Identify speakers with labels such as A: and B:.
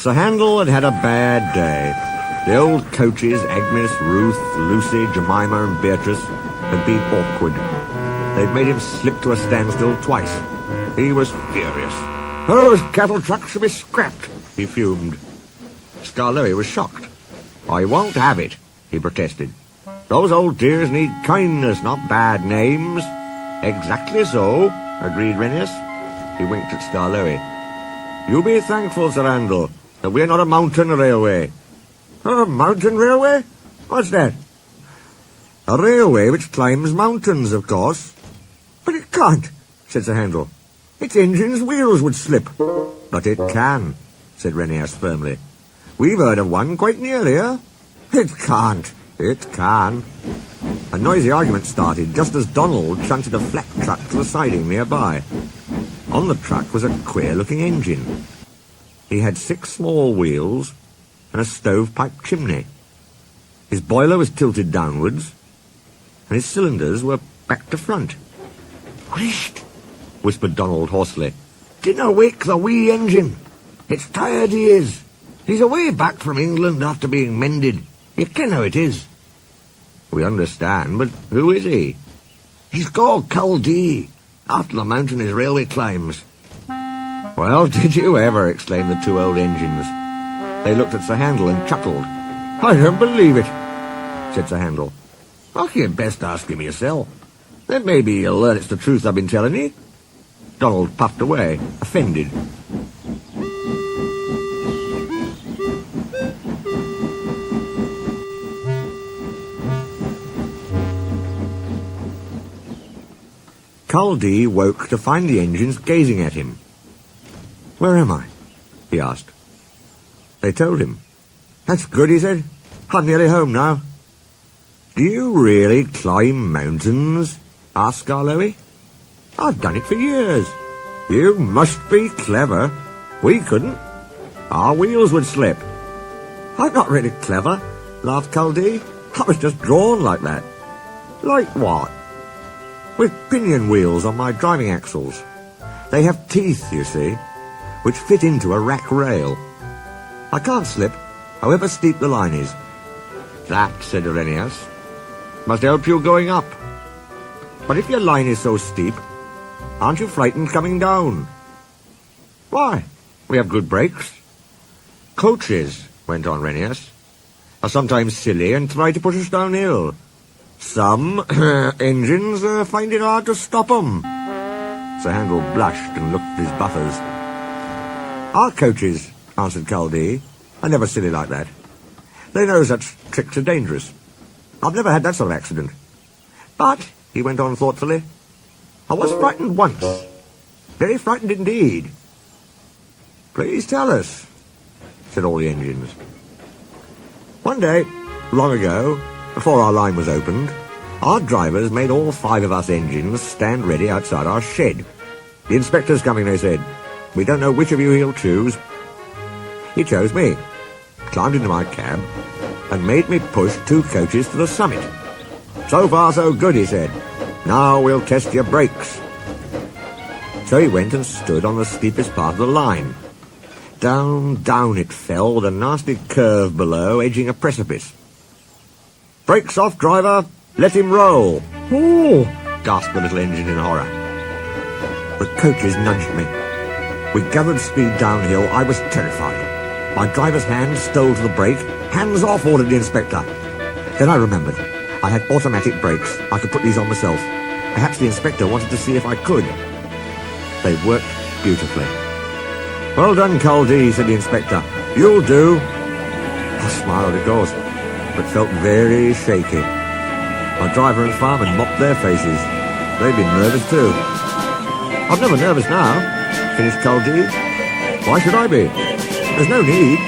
A: Sir Handel had had a bad day. The old coaches, Agnes, Ruth, Lucy, Jemima and Beatrice, had been awkward. They'd made him slip to a standstill twice. He was furious. Those cattle trucks should be scrapped, he fumed. Scarloey was shocked. I won't have it, he protested. Those old dears need kindness, not bad names. Exactly so, agreed Rennius. He winked at Scarloey. You be thankful, Sir Handel, that we're not a mountain railway. A mountain railway? What's that? A railway which climbs mountains, of course. But it can't, said Sir Handel. Its engine's wheels would slip. But it can, said Rennius firmly. We've heard of one quite near here. It can't. It can. A noisy argument started just as Donald shunted a flat truck to the siding nearby. On the truck was a queer-looking engine. He had 6 small wheels and a stovepipe chimney. His boiler was tilted downwards, and his cylinders were back to front. Whisht, whispered Donald hoarsely. Dinna wake the wee engine. It's tired he is. He's away back from England after being mended. You ken how it is. We understand, but who is he? He's called Culdee, after the mountain his railway climbs. Well, did you ever, exclaimed the 2 old engines. They looked at Sir Handel and chuckled. I don't believe it, said Sir Handel. Oh, you'd best ask him yourself. Then maybe you'll learn it's the truth I've been telling you. Donald puffed away, offended. Culdee woke to find the engines gazing at him. Where am I? He asked. They told him. That's good, he said. I'm nearly home now. Do you really climb mountains? Asked Scarloey. I've done it for years. You must be clever. We couldn't. Our wheels would slip. I'm not really clever, laughed Culdee. I was just drawn like that. Like what? With pinion wheels on my driving axles. They have teeth, you see, which fit into a rack rail. I can't slip, however steep the line is. That, said Rennius, must help you going up. But if your line is so steep, aren't you frightened coming down? Why? We have good brakes. Coaches, went on Rennius, are sometimes silly and try to push us downhill. Some engines find it hard to stop 'em. Sir Handel blushed and looked at his buffers. Our coaches, answered Culdee, are never silly like that. They know such tricks are dangerous. I've never had that sort of accident. But, he went on thoughtfully, I was frightened once. Very frightened indeed. Please tell us, said all the engines. One day, long ago, before our line was opened, our drivers made all 5 of us engines stand ready outside our shed. The inspector's coming, they said. We don't know which of you he'll choose. He chose me, climbed into my cab, and made me push 2 coaches to the summit. So far so good, he said. Now we'll test your brakes. So he went and stood on the steepest part of the line. Down, down it fell, with a nasty curve below, edging a precipice. Brakes off, driver. Let him roll. Oh, gasped the little engine in horror. The coaches nudged me. We gathered speed downhill. I was terrified. My driver's hand stole to the brake. Hands off, ordered the inspector. Then I remembered. I had automatic brakes. I could put these on myself. Perhaps the inspector wanted to see if I could. They worked beautifully. Well done, Culdee, said the inspector. You'll do. I smiled, of course, but felt very shaky. My driver and fireman mopped their faces. They'd been nervous too. I'm never nervous now, finished Culdee. Why should I be? There's no need.